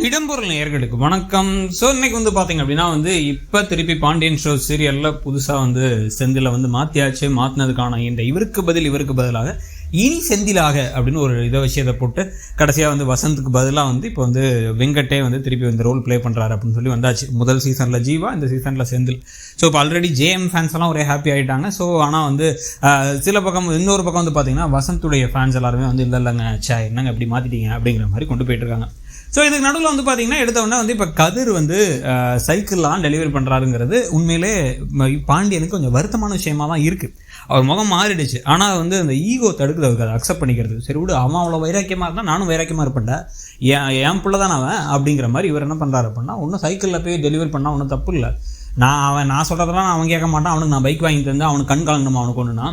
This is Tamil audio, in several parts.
இடம்பொருள் நேயர்களுக்கு வணக்கம். ஸோ இன்னைக்கு பார்த்தீங்க அப்படின்னா இப்போ திருப்பி பாண்டியன் ஷோ சீரியலில் புதுசாக செந்தில மாற்றியாச்சு. மாற்றினதுக்கான இந்த இவருக்கு பதிலாக இனி செந்திலாக அப்படின்னு ஒரு விஷயத்தை போட்டு கடைசியாக வசந்துக்கு பதிலாக இப்போ வெங்கட்டே திருப்பி ரோல் ப்ளே பண்ணுறாரு அப்படின்னு சொல்லி வந்தாச்சு. முதல் சீசனில் ஜீவா, இந்த சீசனில் செந்தில். ஸோ இப்போ ஆல்ரெடி ஜேஎம் ஃபேன்ஸ் எல்லாம் ஒரே ஹாப்பி ஆகிட்டாங்க. ஸோ ஆனால் சில பக்கம் இன்னொரு பக்கம் பார்த்தீங்கன்னா வசந்துடைய ஃபேன்ஸ் எல்லாருமே இல்லைங்க என்னங்க இப்படி மாற்றிட்டீங்க அப்படிங்கிற மாதிரி கொண்டு போயிட்டு இருக்காங்க. ஸோ இதுக்கு நடுவில் பார்த்தீங்கன்னா எடுத்தவொடனே இப்போ கதிர் சைக்கிள்லாம் டெலிவரி பண்ணுறாருங்கிறது உண்மையிலே பாண்டியனுக்கு கொஞ்சம் வருத்தமான விஷயமா தான் இருக்குது. அவர் முகம் மாறிடுச்சு. ஆனால் அந்த ஈகோ தடுக்குது அவருக்கு, அதை அக்செப்ட் பண்ணிக்கிறது. சரி விடு, அவன் அவ்வளோ வைராக்கியமாக இருந்தால் நானும் வைராக்கியமாக இருப்பேன்டா, என் பிள்ளை தான் அவன் அப்படிங்கிற மாதிரி இவர் என்ன பண்ணுறாரு அப்படின்னா, ஒன்றும் சைக்கிளில் போய் டெலிவரி பண்ணால் ஒன்றும் தப்பு இல்லை. நான் சொல்கிறதெல்லாம் அவன் கேட்க மாட்டான். அவனுக்கு நான் பைக் வாங்கி தந்தேன், அவனுக்கு கண் கலங்கணுமா அவனுக்கு ஒன்றுனா,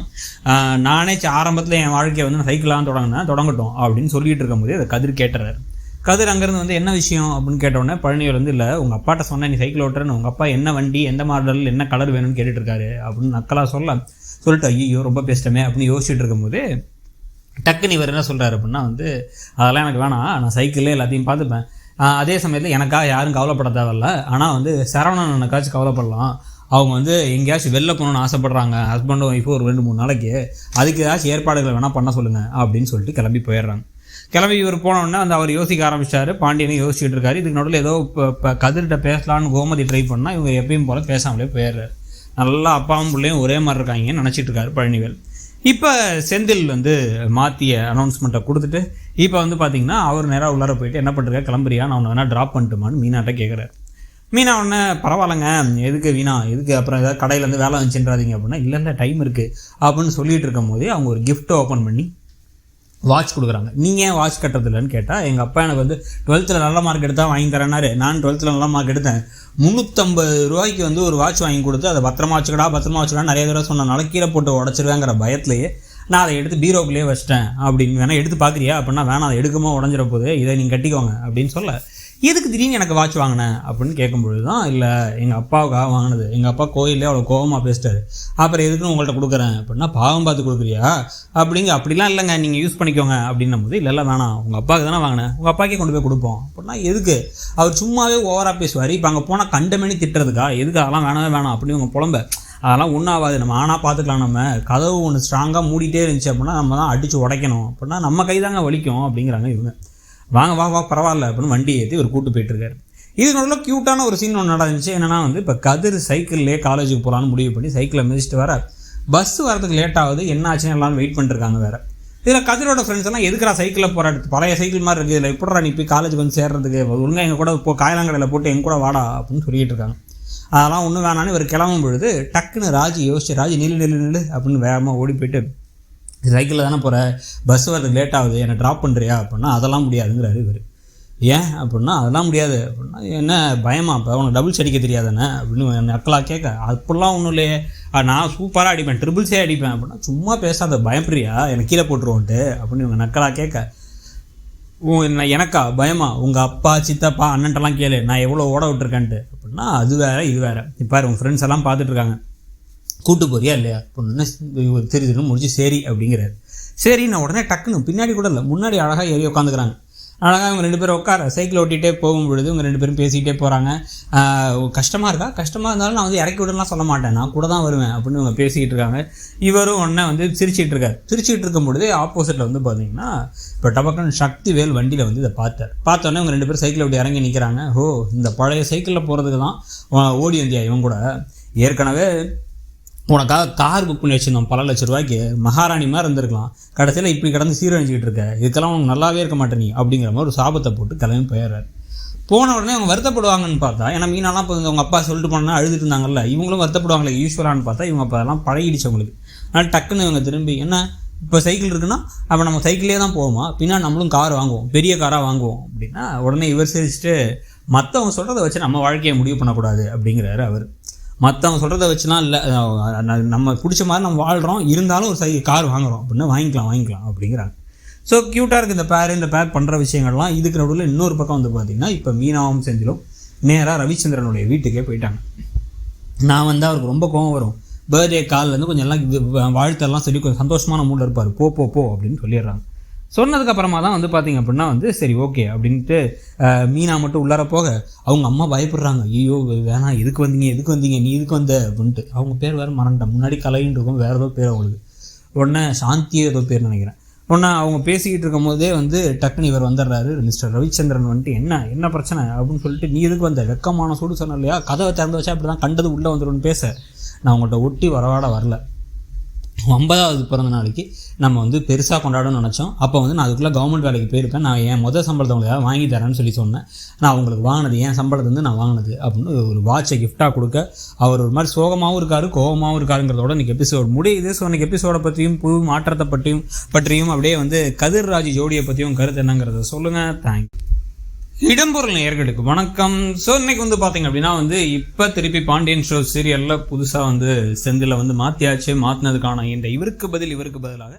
நானே ஆரம்பத்தில் என் வாழ்க்கையை நான் சைக்கிளாக தொடங்கட்டும் அப்படின்னு சொல்லிட்டு இருக்கும்போது அதை கதிர் கேட்டுறாரு. கதிர் அங்கேருந்து என்ன விஷயம் அப்படின்னு கேட்டோடனே பழனிவர் இல்லை, உங்கள் அப்பாட்ட சொன்னேன் நீ சைக்கிள் ஓட்டுறேன்னு, உங்கள் அப்பா என்ன வண்டி எந்த மாடல் என்ன கலர் வேணும்னு கேட்டுட்டு இருக்காரு அப்படின்னு நக்கலாக சொல்லிட்டு ஐயோ ரொம்ப பேசிட்டமே அப்படின்னு யோசிச்சுட்டு இருக்கும்போது டக்குன்னு இவர் என்ன சொல்கிறாரு அப்படின்னா, அதெல்லாம் எனக்கு வேணாம், நான் சைக்கிளே எல்லாத்தையும் பார்த்துப்பேன். அதே சமயத்தில் எனக்காக யாரும் கவலைப்பட தேவையில்ல. ஆனால் சரவணன் எனக்காச்சும் கவலைப்படலாம். அவங்க எங்கேயாச்சும் வெளில போகணுன்னு ஆசைப்பட்றாங்க, ஹஸ்பண்டும் ஒய்ஃபும் ஒரு 2-3 நாளைக்கு, அதுக்கு ஏதாச்சும் ஏற்பாடுகளை வேணால் பண்ண சொல்லுங்கள் அப்படின்னு சொல்லிட்டு கிளம்பி போயிடுறாங்க. கிளம்பி இவர் போனோடனே அவரை யோசிக்க ஆரம்பிச்சாரு. பாண்டியனையும் யோசிச்சுட்டு இருக்காரு. இதுக்கு நடுவில் ஏதோ இப்போ கதிர்கிட்ட பேசலான்னு கோமதி ட்ரை பண்ணால் இவங்க எப்பயும் போல் பேசாமலே போயிடுறாரு. நல்லா அப்பாவும் பிள்ளையும் ஒரே மாதிரி இருக்காங்கன்னு நினச்சிட்டு இருக்காரு பழனிவேல். இப்போ செந்தில் மாற்றிய அனௌன்ஸ்மெண்ட்டை கொடுத்துட்டு இப்போ பார்த்தீங்கன்னா அவர் நேராக உள்ளார போயிட்டு என்ன பண்ணுறா கிளம்புறியா, நான் அவனை வேணால் ட்ராப் பண்ணிட்டுமான்னு மீனாட்ட கேட்குறாரு. மீனா உடனே பரவாயில்லைங்க, எதுக்கு வீணா எதுக்கு அப்புறம் ஏதாவது கடையிலேருந்து வேலை வந்துச்சுன்றாதீங்க அப்படின்னா, இல்லை டைம் இருக்குது அப்படின்னு சொல்லிட்டு இருக்கும் போதே அவங்க ஒரு கிஃப்ட்டை ஓப்பன் பண்ணி வாட்ச் கொடுக்குறாங்க. நீங்கள் ஏன் வாட்ச் கட்டுறதில்லன்னு கேட்டால், எங்கள் அப்பா எனக்கு 12th நல்ல மார்க் எடுத்தால் வாங்கி தரேன்னாரு. நான் 12th நல்ல மார்க் எடுத்தேன், 350 ரூபாய்க்கு ஒரு வாட்ச் வாங்கி கொடுத்து அதை பத்திரமா வச்சுக்கடா நிறைய தடவை சொன்னனால கீழே போட்டு உடச்சிருவேங்கிற பயத்துலேயே நான் அதை எடுத்து பீரோக்குள்ளேயே வச்சிட்டேன் அப்படின்னு. வேணால் எடுத்து பார்க்குறியா அப்படின்னா, வேணாம் அதை எடுக்குமோ உடஞ்சிட போது, இதை நீங்கள் கட்டிக்கோங்க அப்படின்னு சொல்ல, எதுக்கு திடீர்னு எனக்கு வாட்ச் வாங்கினேன் அப்படின்னு கேட்கும்பொழுது தான், இல்லை எங்கள் அப்பாவுக்காக வாங்கினது, எங்கள் அப்பா கோயிலே அவ்வளோ கோபமாக பேசிட்டாரு, அப்புறம் எதுக்குன்னு உங்கள்கிட்ட கொடுக்குறேன் அப்படின்னா, பாவம் பார்த்து கொடுக்குறியா அப்படிலாம் இல்லைங்க நீங்கள் யூஸ் பண்ணிக்கோங்க அப்படின்னும் போது, இல்லை வேணாம் உங்கள் அப்பாவுக்கு தானே வாங்கினேன், உங்கள் அப்பாக்கே கொண்டு போய் கொடுப்போம் அப்படின்னா, எதுக்கு அவர் சும்மாவே ஓவராக பேசுவார். இப்போ அங்கே போனால் கண்டமேனி திட்டுறதுக்கா, எதுக்கு அதெல்லாம் வேணாம் அப்படின்னு உங்கள் புலம்ப, அதெல்லாம் ஒன்றும் ஆகாது, நம்ம ஆனால் பார்த்துக்கலாம், நம்ம கதவு ஒன்று ஸ்ட்ராங்காக மூடிட்டே இருந்துச்சு அப்படின்னா நம்ம தான் அடித்து உடைக்கணும் அப்படின்னா நம்ம கை தாங்க வலிக்கும் அப்படிங்கிறாங்க இவங்க. வா பரவாயில்ல அப்படின்னு வண்டி ஏற்றி ஒரு கூட்டு போயிட்டுருக்காரு. இது நல்ல க்யூட்டான ஒரு சீன் ஒன்று நடந்துச்சு. என்னென்னா இப்போ கதிர் சைக்கிள்லேயே காலேஜுக்கு போகலான்னு முடிவு பண்ணி சைக்கிளை மிதிச்சிட்டு வர, பஸ் வரதுக்கு லேட் ஆகுது, என்ன ஆச்சுன்னு எல்லாரும் வெயிட் பண்ணிருக்காங்க வேறு. இதில் கதிரோட ஃப்ரெண்ட்ஸ் எல்லாம் எதுக்குறா சைக்கிளில் போராட்டு, பழைய சைக்கிள் மாதிரி இருக்குது, இதில் எப்படா நீ போய் காலேஜுக்கு சேர்றதுக்கு, ஒழுங்காக எங்கள் கூட காயலாங்கடையில் போட்டு எங்க கூட வாடா அப்படின்னு சொல்லிட்டு இருக்காங்க. அதெல்லாம் ஒன்றும் வேணான்னு இவர் கிளம்பும் பொழுது டக்குன்னு ராஜி நில்லு அப்படின்னு வேகமாக ஓடி போயிட்டு, சைக்கிளில் தானே போகிற, பஸ் வரதுக்கு லேட் ஆகுது, என்னை ட்ராப் பண்ணுறியா அப்படின்னா, அதெல்லாம் முடியாதுங்கிறாரு இவர். ஏன் அப்படின்னா, அதெல்லாம் முடியாது அப்படின்னா, என்ன பயமா, இப்போ உனக்கு டபுள்ஸ் அடிக்க தெரியாதானே அப்படின்னு நக்கலாக கேட்க, அப்படிலாம் ஒன்றும் இல்லையே, நான் சூப்பராக அடிப்பேன், ட்ரிபிள்ஸே அடிப்பேன் அப்படின்னா, சும்மா பேசாத பயப்படுறியா, எனக்கு கீழே போட்டுருவோன்ட்டு அப்படின்னு இவங்க நக்கலாக கேட்க, எனக்கா பயமா, உங்கள் அப்பா சித்தப்பா அண்ணன்ட்டெல்லாம் கேளு நான் எவ்வளோ ஓட விட்டுருக்கேன்ட்டு அப்படின்னா, அது வேறு இது வேறு. இப்போ உங்கள் ஃப்ரெண்ட்ஸ் எல்லாம் பார்த்துட்ருக்காங்க, கூட்டு போறியா இல்லையா அப்படின்னு தெரிஞ்சுன்னு முடிச்சு சரி அப்படிங்கிறாரு. சரி நான் உடனே டக்குன்னு பின்னாடி கூட இல்லை முன்னாடி அழகாக ஏறி உட்காந்துக்கிறாங்க. அழகாக இவங்க 2 பேரும் உட்கார சைக்கிள் ஓட்டிகிட்டே போகும்பொழுது இவங்க 2 பேரும் பேசிக்கிட்டே போகிறாங்க. கஷ்டமாக இருந்தாலும் நான் இறக்கி விடலாம் சொல்ல மாட்டேன், நான் கூட தான் வருவேன் அப்படின்னு இவங்க பேசிக்கிட்டு இருக்காங்க. இவரும் உடனே சிரிச்சிட்டு இருக்கும் பொழுது ஆப்போசிட்டில் பார்த்தீங்கன்னா இப்போ டபக்கன் சக்திவேல் வண்டியில் இதை பார்த்தோன்னே இவங்க 2 பேரும் சைக்கிளை ஓட்டி இறங்கி நிற்கிறாங்க. இந்த பழைய சைக்கிளில் போகிறதுக்கு தான் ஓடி வந்தியா இவங்க கூட, ஏற்கனவே உனக்காக கார் புக் பண்ணி வச்சுருந்தோம் பல லட்ச ரூபாய்க்கு, மகாராணி மாதிரி இருந்திருக்கலாம், கடைசியில் இப்படி கிடந்து சீரழிஞ்சிக்கிட்டு இருக்க, இதுக்கெல்லாம் உனக்கு நல்லாவே இருக்க மாட்டேன் நீ அப்படிங்கிற மாதிரி ஒரு சாபத்தை போட்டு கிளம்பி போயிடுறாரு. போன உடனே அவங்க வருத்தப்படுவாங்கன்னு பார்த்தா, ஏன்னா மீனெல்லாம் இப்போ அவங்க அப்பா சொல்லிட்டு போனால் அழுதுட்டு இருந்தாங்கல்ல, இவங்களும் வருத்தப்படுவாங்களே யூஸ்வலான்னு பார்த்தா, இவங்க அப்போ அதெல்லாம் பழகிடுச்சவங்களுக்கு. அதனால் டக்குன்னு இவங்க திரும்பி என்ன இப்போ சைக்கிள் இருக்குன்னா அப்போ நம்ம சைக்கிளே தான் போவோமா, பின்னா நம்மளும் கார் வாங்குவோம், பெரிய காராக வாங்குவோம் அப்படின்னா, உடனே இவர் சிரிச்சுட்டு மற்றவங்க சொல்கிறத வச்சு நம்ம வாழ்க்கையை முடிவு பண்ணக்கூடாது அப்படிங்கிறாரு அவர். மற்றவங்க சொல்கிறத வச்சுலாம் இல்லை, நம்ம பிடிச்ச மாதிரி நம்ம வாழ்கிறோம், இருந்தாலும் ஒரு கார் வாங்குகிறோம் அப்படின்னா வாங்கிக்கலாம் அப்படிங்கிறாங்க. ஸோ க்யூட்டாக இருக்குது இந்த பேர் பண்ணுற விஷயங்கள்லாம். இதுக்கு நடுவில் இன்னொரு பக்கம் பார்த்திங்கன்னா இப்போ மீனாவும் செந்திலும் நேராக ரவிச்சந்திரனுடைய வீட்டுக்கே போயிட்டாங்க. நான் அவருக்கு ரொம்ப கோவம் வரும், பர்த்டே காலிலேருந்து கொஞ்சம் எல்லாம் வாழ்த்தெல்லாம் சொல்லி கொஞ்சம் சந்தோஷமான மூடில் இருப்பார், போ அப்படின்னு சொல்லிடுறாங்க. சொன்னதுக்கப்புறமா தான் வந்து பார்த்திங்க அப்படின்னா வந்து சரி ஓகே அப்படின்ட்டு மீனா மட்டும் உள்ளார போக அவங்க அம்மா பயப்படுறாங்க. ஐயோ வேணாம், எதுக்கு வந்தீங்க நீ இதுக்கு வந்த அப்படின்ட்டு. அவங்க பேர் வேறு மறந்துட்டேன், முன்னாடி கலைன்னு இருக்கும், வேறு ஏதோ பேர் அவங்களுக்கு. உடனே சாந்தியோ ஏதோ பேர் நினைக்கிறேன். உடனே அவங்க பேசிக்கிட்டு இருக்கும் போதே வந்து டக்குனு இவர் வந்துடுறாரு. மிஸ்டர் ரவிச்சந்திரன் வந்துட்டு என்ன பிரச்சனை அப்படின்னு சொல்லிட்டு, நீ எதுக்கு வந்த, வெக்கமான சூடு சொன்ன இல்லையா, கதவை திறந்து வச்சா அப்படி தான் கண்டது உள்ளே வந்துடும்னு பேச, நான் உங்கள்கிட்ட ஒட்டி வரல. 50வது பிறந்த நாளைக்கு நம்ம வந்து பெருசாக கொண்டாடணும்னு நினச்சோம். அப்போ வந்து நான் அதுக்குள்ளே கவர்மெண்ட் வேலைக்கு போயிருப்பேன். நான் என் முதல் சம்பளத்தை உங்களுக்கு வாங்கி தரேன்னு சொன்னேன். நான் உங்களுக்கு வாங்கினது என் சம்பளத்துலேருந்து நான் வாங்கினது அப்படின்னு ஒரு வாட்சை கிஃப்டாக கொடுக்க அவர் ஒரு மாதிரி சோகமாகவும் இருக்கார், கோபமாகவும் இருக்காருங்கிறதோட இன்றைக்கி எபிசோட் முடியுது. ஸோ இன்றைக்கி எபிசோடை பற்றியும் புது மாற்றத்தை பற்றியும் அப்படியே வந்து கதிர்ராஜ் ஜோடியை பற்றியும் கருத்து என்னங்கிறத சொல்லுங்கள். தேங்க்யூ. இடம்பொருள் நேயர்களுக்கு வணக்கம். ஸோ இன்னைக்கு வந்து பார்த்தீங்க அப்படின்னா வந்து இப்போ திருப்பி பாண்டியன் ஷோ சீரியலில் புதுசாக வந்து செந்தில் வந்து மாற்றினதுக்கான இந்த இவருக்கு பதிலாக